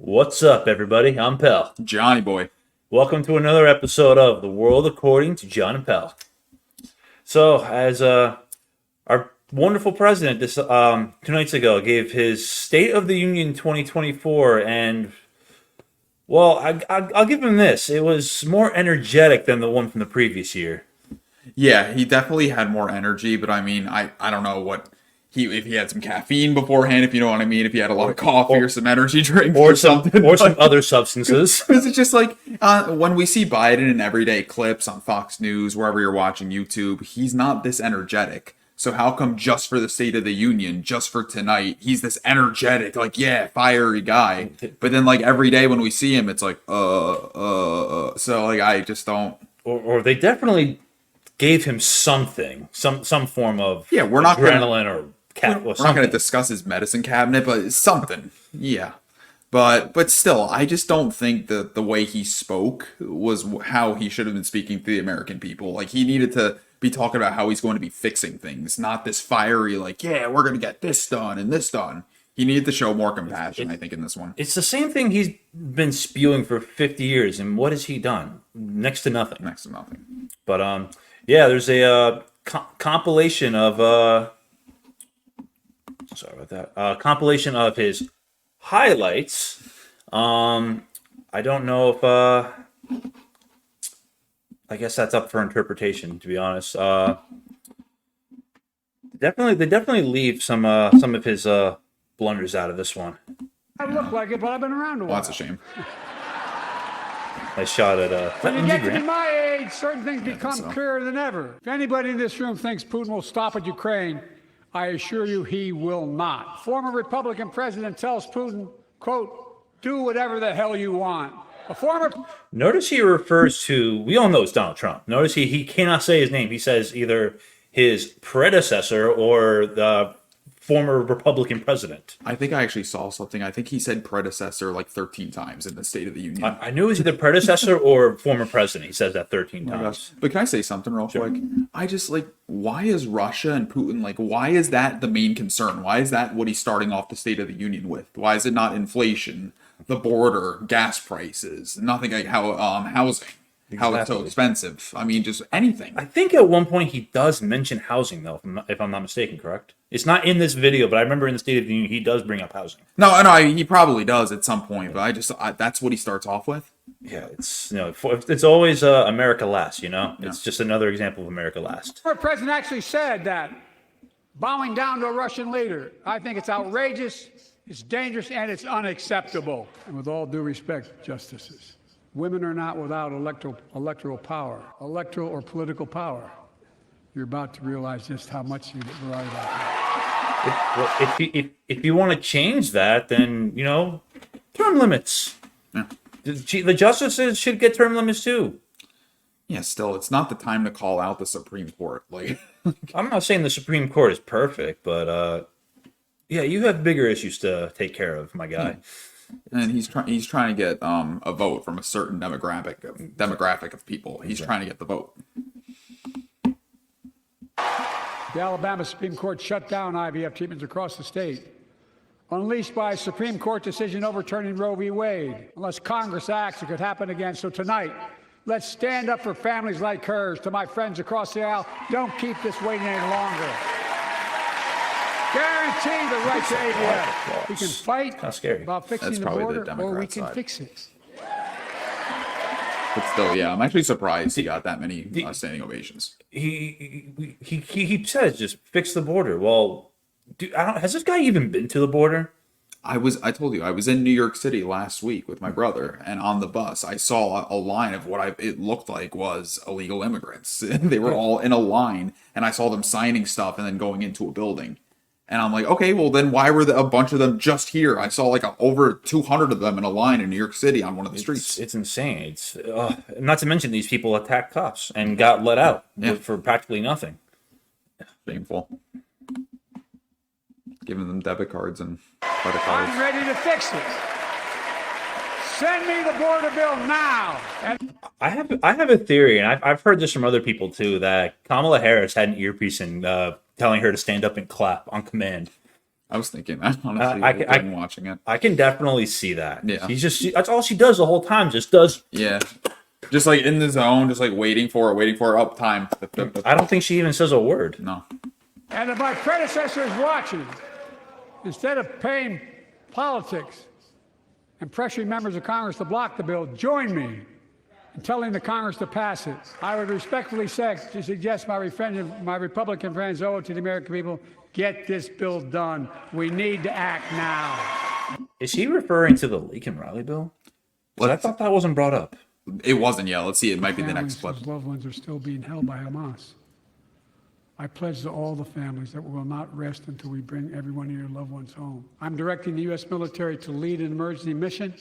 What's up, everybody? I'm Pell. Johnny boy. Welcome to another episode of The World According to John and Pell. So, as our wonderful president this 2 nights ago gave his State of the Union 2024, and well, I'll give him this: it was more energetic than the one from the previous year. Yeah, he definitely had more energy, but I mean, I don't know what if he had some caffeine beforehand, if you know what I mean, if he had a lot of coffee or some energy drink or something, or some other substances. Because it's just like when we see Biden in everyday clips on Fox News, wherever you're watching YouTube, he's not this energetic. So how come just for the State of the Union, just for tonight, he's this energetic, like, yeah, fiery guy. But then, like, every day when we see him, it's like, So, like, I just don't. Or they definitely gave him something, some form of we're not adrenaline or we're not going to discuss his medicine cabinet, but it's something. Yeah. But still, I just don't think that the way he spoke was how he should have been speaking to the American people. Like, he needed to be talking about how he's going to be fixing things, not this fiery, like, yeah, we're going to get this done and this done. He needed to show more compassion, I think, in this one. It's the same thing he's been spewing for 50 years, and what has he done? Next to nothing. Next to nothing. But, yeah, there's a compilation of... sorry about that. Compilation of his highlights. I don't know if I guess that's up for interpretation, to be honest. They definitely leave some of his blunders out of this one. I look like it, but I've been around a while. Well, that's a shame. I shot at when you get to be my age, certain things become clearer than ever. If anybody in this room thinks Putin will stop at Ukraine, I assure you he will not. Former Republican president tells Putin, quote, do whatever the hell you want. Notice he refers to, we all know it's Donald Trump. Notice he cannot say his name. He says either his predecessor or the former Republican president. I think I actually saw something. I think he said predecessor like 13 times in the State of the Union. I knew it was either predecessor or former president. He says that 13 times. But can I say something real quick? I just why is Russia and Putin, why is that the main concern? Why is that what he's starting off the State of the Union with? Why is it not inflation, the border, gas prices, nothing like how housing? Exactly. How it's so expensive. I mean, just anything. I think at one point he does mention housing, though, if I'm not mistaken, correct? It's not in this video, but I remember in the State of the Union, he does bring up housing. No, he probably does at some point, but that's what he starts off with. Yeah, it's always America last, It's just another example of America last. Our president actually said that bowing down to a Russian leader, I think it's outrageous, it's dangerous, and it's unacceptable. And with all due respect, justices, women are not without electoral power, electoral or political power. You're about to realize just how much you're right about that. If you want to change that, then, term limits. Yeah. The justices should get term limits too. Yeah, still, it's not the time to call out the Supreme Court. I'm not saying the Supreme Court is perfect, but yeah, you have bigger issues to take care of, my guy. And he's trying to get a vote from a certain demographic of people. He's trying to get the vote. The Alabama Supreme Court shut down IVF treatments across the state, unleashed by a Supreme Court decision overturning Roe v. Wade. Unless Congress acts, it could happen again. So tonight, let's stand up for families like hers. To my friends across the aisle, don't keep this waiting any longer. Guarantee the right to IVF. We can fight about fixing the border, or we can fix it. But still, yeah, I'm actually surprised he got that many standing ovations. He says just fix the border. Well, has this guy even been to the border? I told you, I was in New York City last week with my brother, and on the bus, I saw a line of what it looked like was illegal immigrants. They were all in a line, and I saw them signing stuff and then going into a building. And I'm like, okay, well, then why were a bunch of them just here? I saw over 200 of them in a line in New York City on one of the streets. It's insane. It's not to mention these people attacked cops and got let out for practically nothing. Shameful. Giving them debit cards and credit cards. I'm ready to fix it. Send me the border bill now. I have a theory, and I've heard this from other people too, that Kamala Harris had an earpiece and telling her to stand up and clap on command. I was thinking that, honestly, watching it. I can definitely see that. Yeah. That's all she does the whole time. Just does. Yeah. Just like in the zone, just like waiting for it, up time. I don't think she even says a word. No. And if my predecessor is watching, instead of paying politics and pressuring members of Congress to block the bill, join me in telling the Congress to pass it. I would respectfully suggest my Republican friends owe it to the American people, get this bill done. We need to act now. Is she referring to the Lincoln Riley bill? I thought that wasn't brought up. It wasn't yet. Let's see. It might be the next clip. Whose loved ones are still being held by Hamas. I pledge to all the families that we will not rest until we bring every one of your loved ones home. I'm directing the U.S. military to lead an emergency mission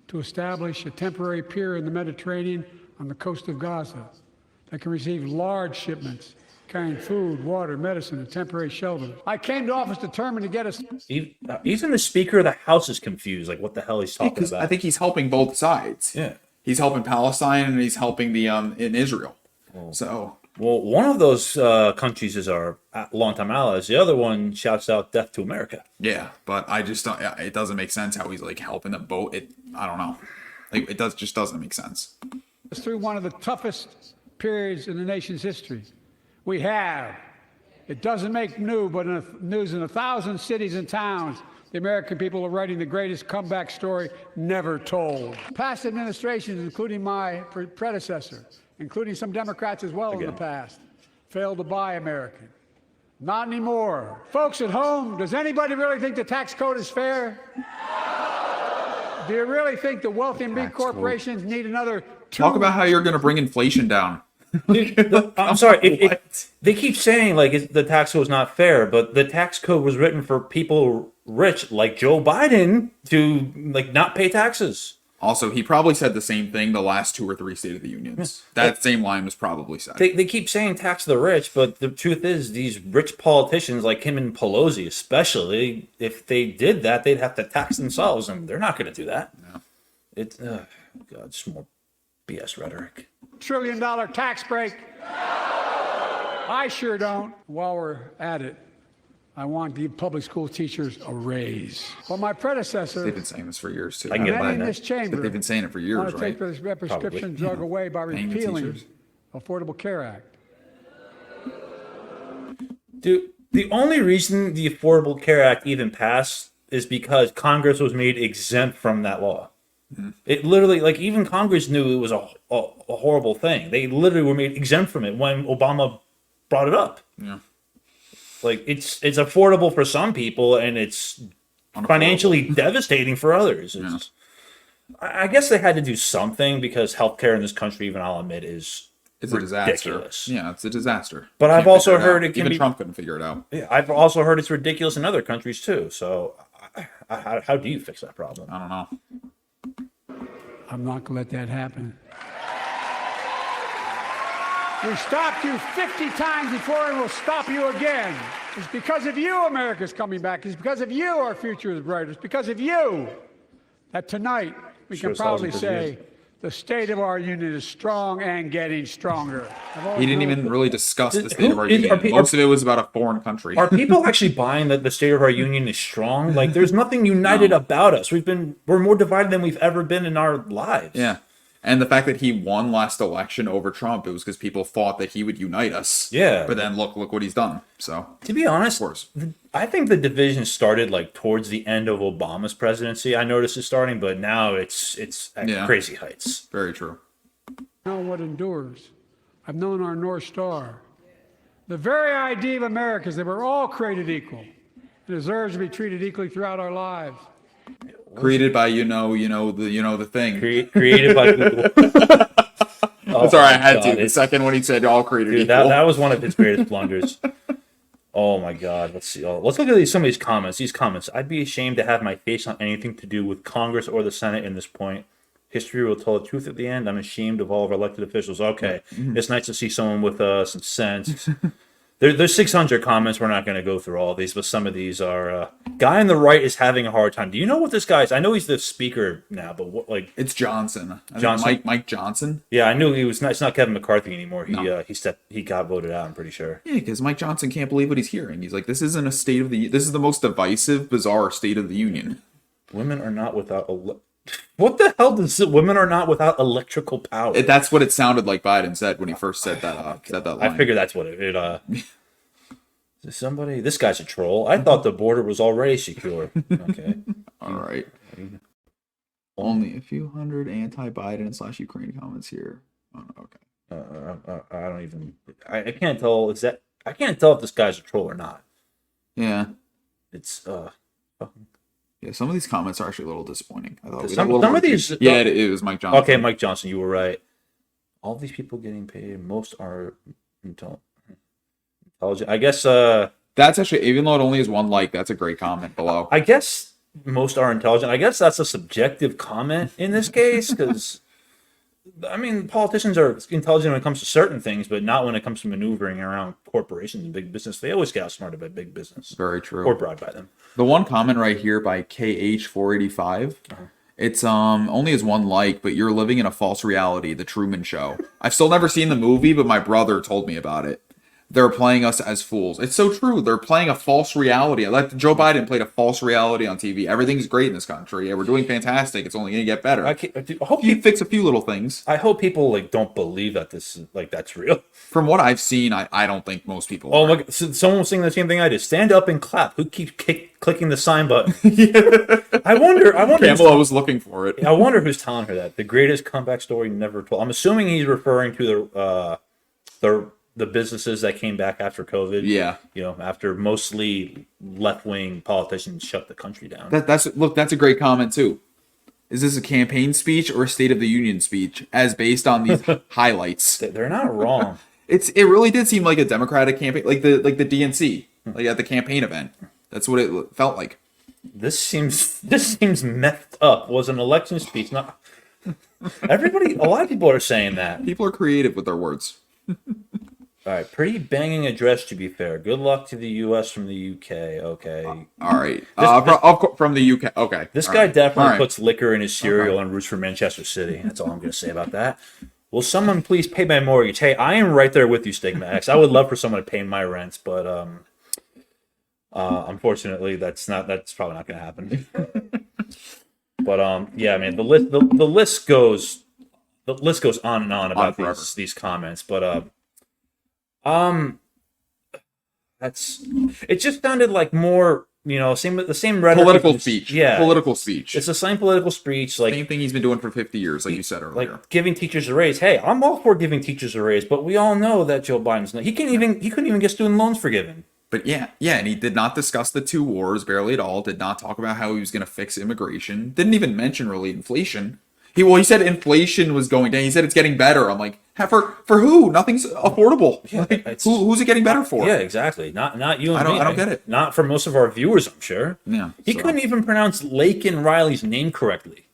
to establish a temporary pier in the Mediterranean on the coast of Gaza that can receive large shipments carrying food, water, medicine, and temporary shelter. I came to office determined to get us. Even the Speaker of the House is confused, like what the hell he's talking about. I think he's helping both sides. Yeah. He's helping Palestine and he's helping the in Israel. So. Well, one of those countries is our longtime allies. The other one shouts out "Death to America." Yeah, but I just don't. It doesn't make sense how he's like helping them both. I don't know. Like it just doesn't make sense. Through one of the toughest periods in the nation's history, we have. It doesn't make news in 1,000 cities and towns. The American people are writing the greatest comeback story never told. Past administrations, including my predecessor, including some Democrats as well in the past, failed to buy American. Not anymore. Folks at home, does anybody really think the tax code is fair? Do you really think the wealthy and big corporations need another Talk about how you're going to bring inflation down. I'm sorry. They keep saying like the tax code is not fair, but the tax code was written for people rich like Joe Biden to like not pay taxes. Also, he probably said the same thing the last 2 or 3 State of the Unions. That same line was probably said. They keep saying tax the rich, but the truth is these rich politicians like him and Pelosi especially, if they did that, they'd have to tax themselves, and they're not going to do that. No. It's, God, it's more BS rhetoric. $1 trillion tax break? I sure don't. While we're at it, I want the public school teachers a raise. Well, my predecessor. They've been saying this for years too. I can get many behind in this chamber. But they've been saying it for years, want to right? take this prescription drug away by Paying the repealing teachers. Affordable Care Act. Dude, the only reason the Affordable Care Act even passed is because Congress was made exempt from that law. Mm-hmm. It literally, like, even Congress knew it was a horrible thing. They literally were made exempt from it when Obama brought it up. Yeah. Like, it's affordable for some people, and it's financially devastating for others. I guess they had to do something because healthcare in this country, even I'll admit, is It's ridiculous. a disaster. Yeah, it's a disaster. But I've also heard it can even be. Trump couldn't figure it out. Yeah, I've also heard it's ridiculous in other countries too. So, how do you fix that problem? I don't know. I'm not going to let that happen. We stopped you 50 times before and we'll stop you again. It's because of you America's coming back. It's because of you our future is bright. It's because of you that tonight we can proudly say the state of our union is strong and getting stronger. He didn't even really discuss the state of our union. Most of it was about a foreign country. Are people actually buying that the state of our union is strong? Like, there's nothing united about us. We're more divided than we've ever been in our lives. Yeah. And the fact that he won last election over Trump, it was because people thought that he would unite us. Yeah. But then look what he's done. So, to be honest, of course. I think the division started like towards the end of Obama's presidency. I noticed it starting, but now it's at crazy heights. Very true. I know what endures. I've known our North Star. The very idea of America is that we're all created equal. It deserves to be treated equally throughout our lives. Created by the thing. Created by Google. Oh, sorry, I had to. The second one he said all created equal. That was one of his greatest blunders. Oh my God! Let's see. Let's look at some of these comments. These comments. I'd be ashamed to have my face on anything to do with Congress or the Senate in this point. History will tell the truth at the end. I'm ashamed of all of our elected officials. Okay, It's nice to see someone with some sense. There's 600 comments. We're not going to go through all of these, but some of these are. Guy on the right is having a hard time. Do you know what this guy's? I know he's the speaker now, but what like? It's Johnson. I think Johnson? Mike Johnson. Yeah, I knew he was not. It's not Kevin McCarthy anymore. No. He got voted out. I'm pretty sure. Yeah, because Mike Johnson can't believe what he's hearing. He's like, this isn't a state of the. This is the most divisive, bizarre State of the Union. Women are not without. What the hell does it? Women are not without electrical power. That's what it sounded like Biden said when he first said that. Said that line. I figured that's what it. Is somebody? This guy's a troll. I thought the border was already secure. Okay. All right. Only a few hundred anti-Biden / Ukraine comments here. Oh, okay. I don't even. I can't tell. I can't tell if this guy's a troll or not. Yeah. It's Yeah, some of these comments are actually a little disappointing. I thought some of these. Yeah, it was Mike Johnson. Okay, Mike Johnson, you were right. All these people getting paid. Most are intelligent. I guess. That's actually, even though it only has one like, that's a great comment below. I guess most are intelligent. I guess that's a subjective comment in this case because. I mean, politicians are intelligent when it comes to certain things, but not when it comes to maneuvering around corporations and big business. They always get outsmarted by big business. Very true. Or bribed by them. The one comment right here by KH485, it's only has one like, but you're living in a false reality, The Truman Show. I've still never seen the movie, but my brother told me about it. They're playing us as fools. It's so true. They're playing a false reality. Like Joe Biden played a false reality on TV. Everything's great in this country. Yeah, we're doing fantastic. It's only going to get better. I hope you fix a few little things. I hope people like don't believe that this is like that's real. From what I've seen, I don't think most people. Oh my God! So someone was saying the same thing I did. Stand up and clap. Who keeps clicking the sign button? I wonder. Pamela was looking for it. I wonder who's telling her that. The greatest comeback story never told. I'm assuming he's referring to the businesses that came back after COVID. Yeah. You know, after mostly left-wing politicians shut the country down. That's a great comment too. Is this a campaign speech or a State of the Union speech as based on these highlights? They're not wrong. It really did seem like a Democratic campaign, like the DNC, like at the campaign event. That's what it felt like. This seems methed up. Was an election speech. Not everybody. A lot of people are saying that. People are creative with their words. All right, pretty banging address to be fair. Good luck to the U.S. from the U.K. Okay. All right. From the U.K. Okay. This guy definitely puts liquor in his cereal and roots for Manchester City. That's all I'm going to say about that. Will someone please pay my mortgage? Hey, I am right there with you, Stigma X. I would love for someone to pay my rents, but unfortunately, that's probably not going to happen. But yeah, man, the list goes on and on about these comments, but it just sounded like more, the same rhetoric. Political speech. Yeah. Political speech. It's the same political speech. Like same thing he's been doing for 50 years, like you said earlier. Like giving teachers a raise. Hey, I'm all for giving teachers a raise, but we all know that Joe Biden's not. He couldn't even get student loans forgiven. But yeah, and he did not discuss the two wars barely at all. Did not talk about how he was going to fix immigration. Didn't even mention really inflation. He said inflation was going down. He said it's getting better. I'm like, for who? Nothing's affordable. Yeah, like, who's it getting better for? Yeah, exactly. Not you and me. I don't get it. Not for most of our viewers, I'm sure. Yeah. He couldn't even pronounce Laken Riley's name correctly.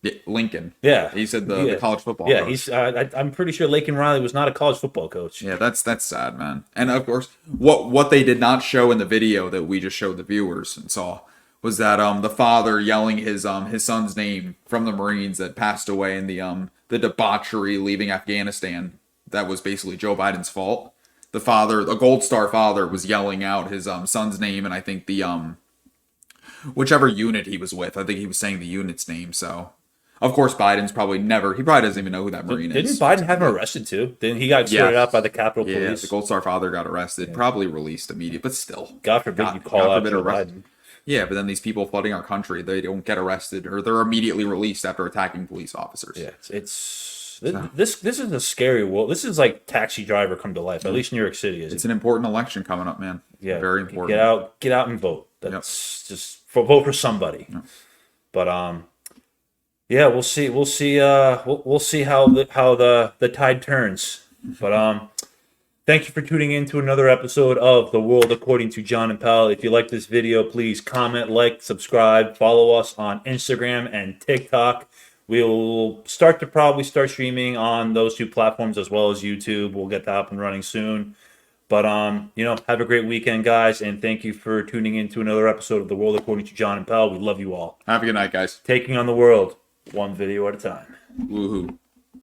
Yeah, Lincoln. Yeah. He said the college football coach. Yeah, I'm pretty sure Laken Riley was not a college football coach. Yeah, that's sad, man. And of course, what they did not show in the video that we just showed the viewers and saw was that the father yelling his son's name from the Marines that passed away in the debauchery leaving Afghanistan. That was basically Joe Biden's fault. The father, the Gold Star father, was yelling out his son's name, and I think the whichever unit he was with, I think he was saying the unit's name. So, of course, Biden's probably he probably doesn't even know who that Marine is. Didn't Biden have him arrested too? Didn't he got sorted out by the Capitol Police? Yeah, the Gold Star father got arrested, probably released immediately, but still. God forbid you call out Joe Biden. Yeah, but then these people flooding our country, they don't get arrested or they're immediately released after attacking police officers. Yeah, this is a scary world. This is like Taxi Driver come to life. At least New York City is. It's an important election coming up, man. Yeah, very important. Get out and vote. That's just vote for somebody. Yep. But yeah, we'll see. We'll see how the tide turns. But thank you for tuning in to another episode of The World According to John and Pal. If you like this video, please comment, like, subscribe, follow us on Instagram and TikTok. We'll probably start streaming on those two platforms as well as YouTube. We'll get that up and running soon. But have a great weekend, guys, and thank you for tuning in to another episode of The World According to John and Pell. We love you all. Have a good night, guys. Taking on the world, one video at a time. Woohoo.